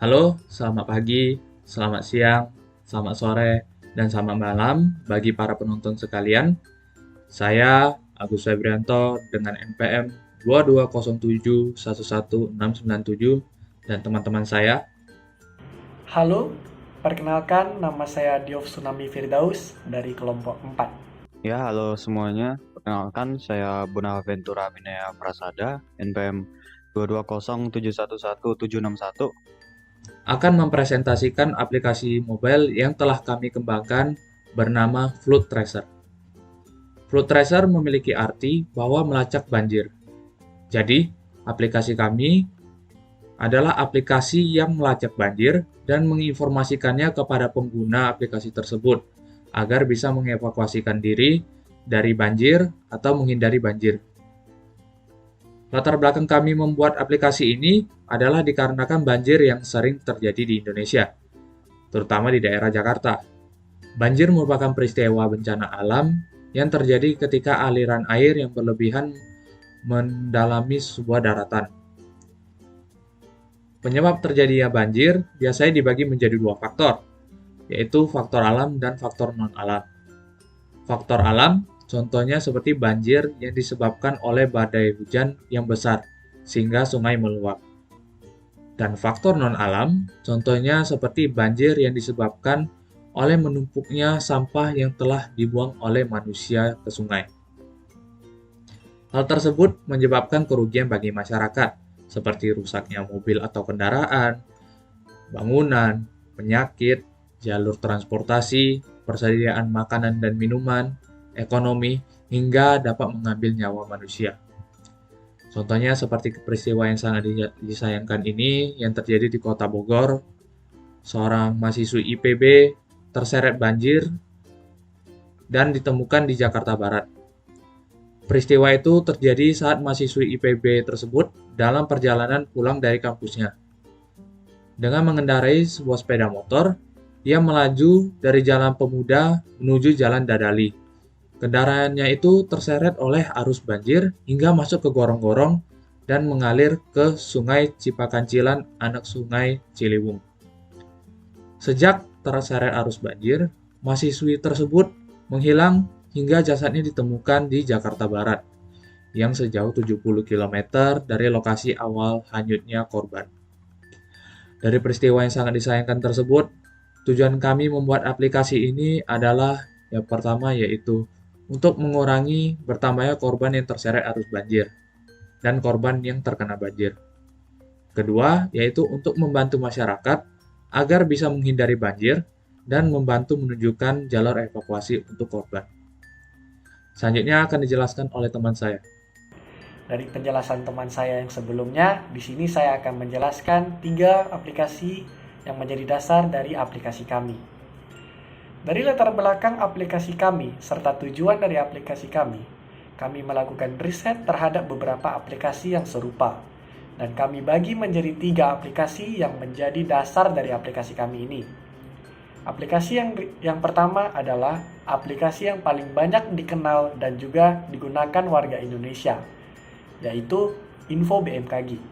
Halo, selamat pagi, selamat siang, selamat sore, dan selamat malam bagi para penonton sekalian. Saya Agus Febrianto dengan NPM 2207111697 dan teman-teman saya. Halo, perkenalkan nama saya Diof Tsunami Firdaus dari kelompok 4. Ya, halo semuanya. Perkenalkan, saya Bonaventura Minaya Prasada, NPM 220711761. Akan mempresentasikan aplikasi mobile yang telah kami kembangkan bernama Flood Tracer. Flood Tracer memiliki arti bahwa melacak banjir. Jadi, aplikasi kami adalah aplikasi yang melacak banjir dan menginformasikannya kepada pengguna aplikasi tersebut agar bisa mengevakuasikan diri dari banjir atau menghindari banjir. Latar belakang kami membuat aplikasi ini adalah dikarenakan banjir yang sering terjadi di Indonesia, terutama di daerah Jakarta. Banjir merupakan peristiwa bencana alam yang terjadi ketika aliran air yang berlebihan mendalami sebuah daratan. Penyebab terjadinya banjir biasanya dibagi menjadi dua faktor, yaitu faktor alam dan faktor non-alam. Faktor alam contohnya seperti banjir yang disebabkan oleh badai hujan yang besar, sehingga sungai meluap. Dan faktor non-alam contohnya seperti banjir yang disebabkan oleh menumpuknya sampah yang telah dibuang oleh manusia ke sungai. Hal tersebut menyebabkan kerugian bagi masyarakat, seperti rusaknya mobil atau kendaraan, bangunan, penyakit, jalur transportasi, persediaan makanan dan minuman, ekonomi, hingga dapat mengambil nyawa manusia. Contohnya seperti peristiwa yang sangat disayangkan ini yang terjadi di Kota Bogor, seorang mahasiswi IPB terseret banjir dan ditemukan di Jakarta Barat. Peristiwa itu terjadi saat mahasiswi IPB tersebut dalam perjalanan pulang dari kampusnya. Dengan mengendarai sebuah sepeda motor, ia melaju dari Jalan Pemuda menuju Jalan Dadali. Kendaraannya itu terseret oleh arus banjir hingga masuk ke gorong-gorong dan mengalir ke Sungai Cipakancilan, anak Sungai Ciliwung. Sejak terseret arus banjir, mahasiswi tersebut menghilang hingga jasadnya ditemukan di Jakarta Barat, yang sejauh 70 km dari lokasi awal hanyutnya korban. Dari peristiwa yang sangat disayangkan tersebut, tujuan kami membuat aplikasi ini adalah yang pertama yaitu untuk mengurangi bertambahnya korban yang terseret arus banjir dan korban yang terkena banjir. Kedua, yaitu untuk membantu masyarakat agar bisa menghindari banjir dan membantu menunjukkan jalur evakuasi untuk korban. Selanjutnya akan dijelaskan oleh teman saya. Dari penjelasan teman saya yang sebelumnya, di sini saya akan menjelaskan 3 aplikasi yang menjadi dasar dari aplikasi kami. Dari latar belakang aplikasi kami serta tujuan dari aplikasi kami melakukan riset terhadap beberapa aplikasi yang serupa, dan kami bagi menjadi 3 aplikasi yang menjadi dasar dari aplikasi kami ini. Aplikasi yang pertama adalah aplikasi yang paling banyak dikenal dan juga digunakan warga Indonesia, yaitu Info BMKG.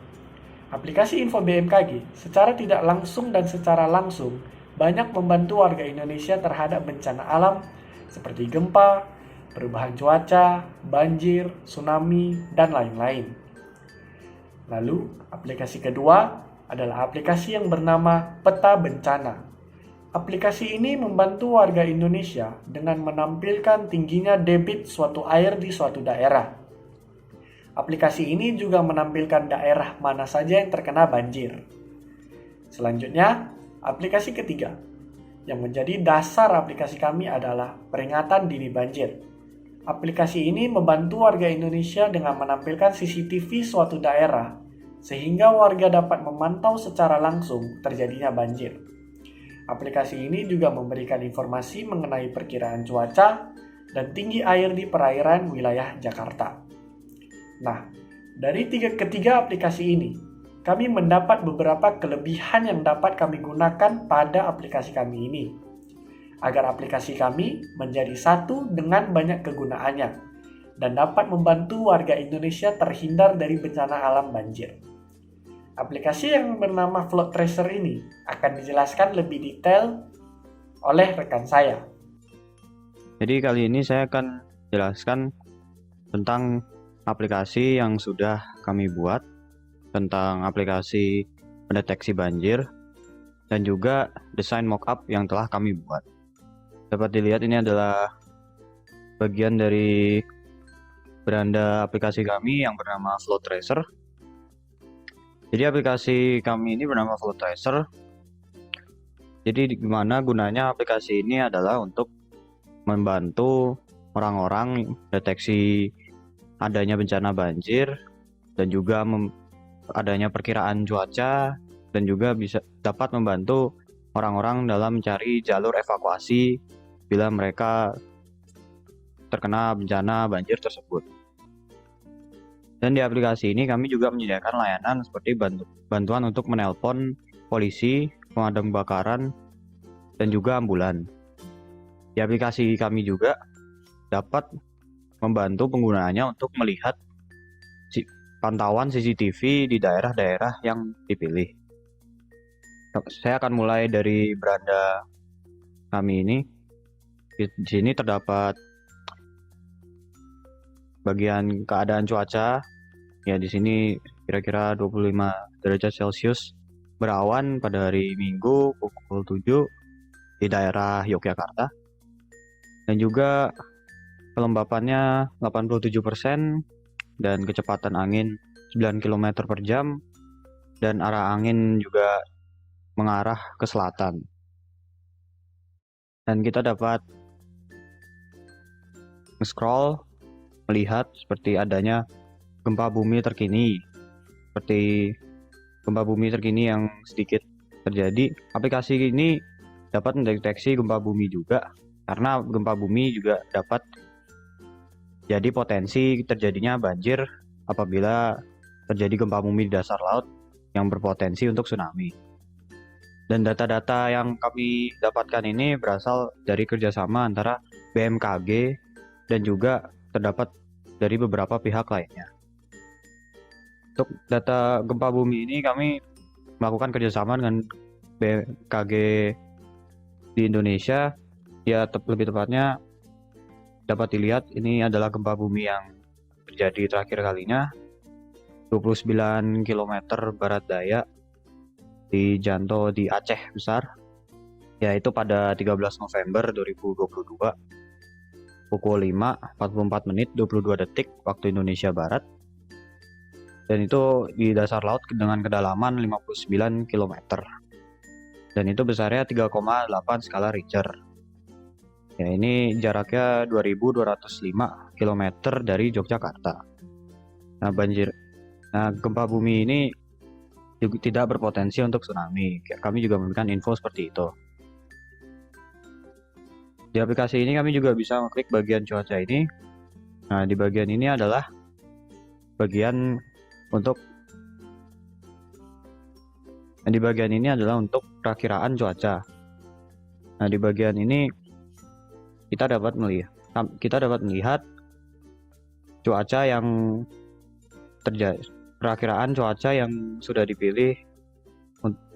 Aplikasi Info BMKG secara tidak langsung dan secara langsung banyak membantu warga Indonesia terhadap bencana alam seperti gempa, perubahan cuaca, banjir, tsunami, dan lain-lain. Lalu, aplikasi kedua adalah aplikasi yang bernama Peta Bencana. Aplikasi ini membantu warga Indonesia dengan menampilkan tingginya debit suatu air di suatu daerah. Aplikasi ini juga menampilkan daerah mana saja yang terkena banjir. Selanjutnya, aplikasi ketiga yang menjadi dasar aplikasi kami adalah peringatan dini banjir. Aplikasi ini membantu warga Indonesia dengan menampilkan CCTV suatu daerah sehingga warga dapat memantau secara langsung terjadinya banjir. Aplikasi ini juga memberikan informasi mengenai perkiraan cuaca dan tinggi air di perairan wilayah Jakarta. Nah, dari ketiga aplikasi ini, kami mendapat beberapa kelebihan yang dapat kami gunakan pada aplikasi kami ini, agar aplikasi kami menjadi satu dengan banyak kegunaannya, dan dapat membantu warga Indonesia terhindar dari bencana alam banjir. Aplikasi yang bernama Flood Tracer ini akan dijelaskan lebih detail oleh rekan saya. Jadi kali ini saya akan jelaskan tentang aplikasi yang sudah kami buat, tentang aplikasi pendeteksi banjir, dan juga desain mockup yang telah kami buat. Dapat dilihat ini adalah bagian dari beranda aplikasi kami yang bernama Flood Tracer. Jadi aplikasi kami ini bernama Flood Tracer. Jadi gimana gunanya aplikasi ini adalah untuk membantu orang-orang deteksi adanya bencana banjir dan juga adanya perkiraan cuaca, dan juga bisa dapat membantu orang-orang dalam mencari jalur evakuasi bila mereka terkena bencana banjir tersebut. Dan di aplikasi ini kami juga menyediakan layanan seperti bantuan untuk menelpon polisi, pemadam kebakaran, dan juga ambulan. Di aplikasi kami juga dapat membantu penggunaannya untuk melihat pantauan CCTV di daerah-daerah yang dipilih. Saya akan mulai dari beranda kami ini. Di sini terdapat bagian keadaan cuaca. Ya, di sini kira-kira 25 derajat Celcius, berawan pada hari Minggu pukul 7 di daerah Yogyakarta. Dan juga kelembapannya 87% dan kecepatan angin 9 km per jam, dan arah angin juga mengarah ke selatan. Dan kita dapat scroll melihat seperti adanya gempa bumi terkini, seperti gempa bumi terkini yang sedikit terjadi. Aplikasi ini dapat mendeteksi gempa bumi juga, karena gempa bumi juga dapat jadi potensi terjadinya banjir apabila terjadi gempa bumi di dasar laut yang berpotensi untuk tsunami. Dan data-data yang kami dapatkan ini berasal dari kerjasama antara BMKG dan juga terdapat dari beberapa pihak lainnya. Untuk data gempa bumi ini kami melakukan kerjasama dengan BMKG di Indonesia. Ya, lebih tepatnya dapat dilihat ini adalah gempa bumi yang terjadi terakhir kalinya 29 km barat daya di Janto di Aceh Besar, yaitu pada 13 November 2022 pukul 5.44 menit 22 detik waktu Indonesia Barat, dan itu di dasar laut dengan kedalaman 59 km, dan itu besarnya 3,8 skala Richter. Ya, ini jaraknya 2.205 km dari Yogyakarta. Nah, gempa bumi ini juga tidak berpotensi untuk tsunami. Kami juga memberikan info seperti itu. Di aplikasi ini kami juga bisa mengklik bagian cuaca ini. Nah, di bagian ini adalah bagian untuk perakiraan cuaca. Nah, di bagian ini kita dapat melihat cuaca yang terjadi, perakiraan cuaca yang sudah dipilih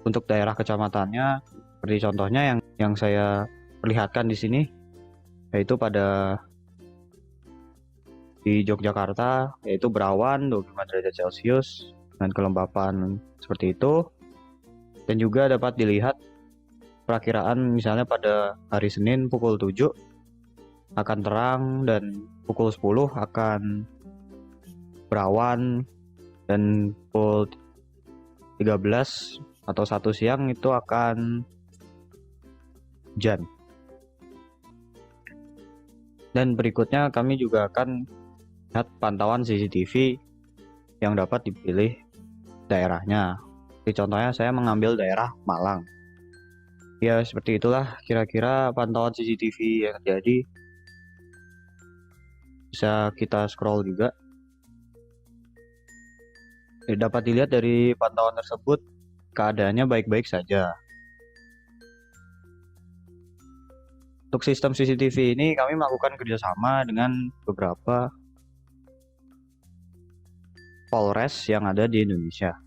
untuk daerah kecamatannya. Seperti contohnya yang saya perlihatkan di sini, yaitu di Yogyakarta, yaitu berawan 25 derajat Celcius dan kelembapan seperti itu. Dan juga dapat dilihat perakiraan misalnya pada hari Senin pukul 7 akan terang, dan pukul 10 akan berawan, dan pukul 13 atau 1 siang itu akan hujan. Dan berikutnya kami juga akan lihat pantauan CCTV yang dapat dipilih daerahnya. Jadi contohnya saya mengambil daerah Malang. Ya, seperti itulah kira-kira pantauan CCTV yang terjadi. Bisa kita scroll juga. Dapat dilihat dari pantauan tersebut keadaannya baik-baik saja. Untuk sistem CCTV ini kami melakukan kerjasama dengan beberapa Polres yang ada di Indonesia.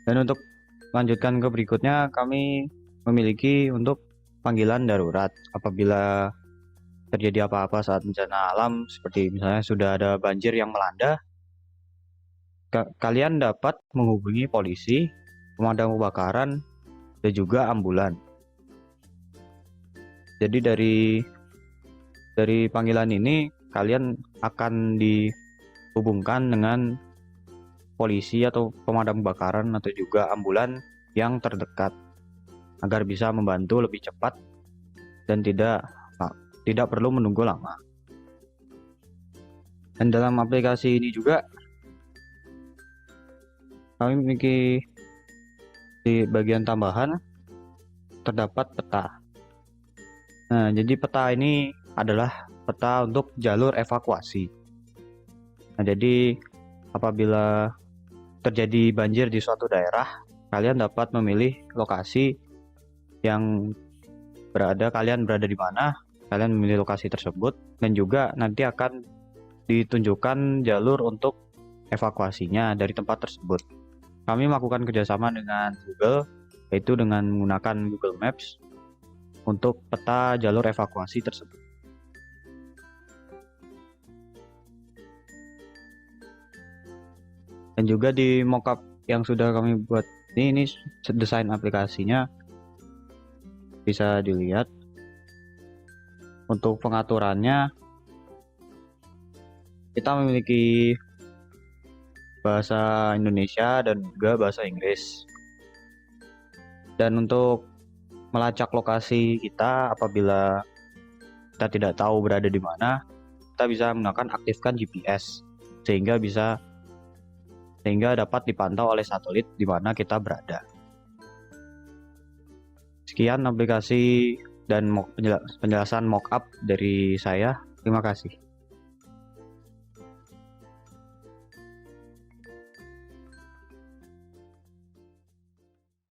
Dan untuk lanjutkan ke berikutnya, kami memiliki untuk panggilan darurat apabila terjadi apa-apa saat bencana alam, seperti misalnya sudah ada banjir yang melanda, kalian dapat menghubungi polisi, pemadam kebakaran, dan juga ambulan. Jadi dari panggilan ini kalian akan dihubungkan dengan polisi atau pemadam kebakaran atau juga ambulan yang terdekat agar bisa membantu lebih cepat dan tidak perlu menunggu lama. Dan dalam aplikasi ini juga kami memiliki di bagian tambahan terdapat peta. Nah, jadi peta ini adalah peta untuk jalur evakuasi. Nah, jadi apabila terjadi banjir di suatu daerah, kalian dapat memilih lokasi yang kalian berada di mana, kalian memilih lokasi tersebut, dan juga nanti akan ditunjukkan jalur untuk evakuasinya dari tempat tersebut. Kami melakukan kerjasama dengan Google, yaitu dengan menggunakan Google Maps untuk peta jalur evakuasi tersebut. Dan juga di mockup yang sudah kami buat ini desain aplikasinya bisa dilihat. Untuk pengaturannya kita memiliki bahasa Indonesia dan juga bahasa Inggris. Dan untuk melacak lokasi kita apabila kita tidak tahu berada di mana, kita bisa menggunakan aktifkan GPS sehingga dapat dipantau oleh satelit di mana kita berada. Sekian aplikasi dan penjelasan mockup dari saya. Terima kasih.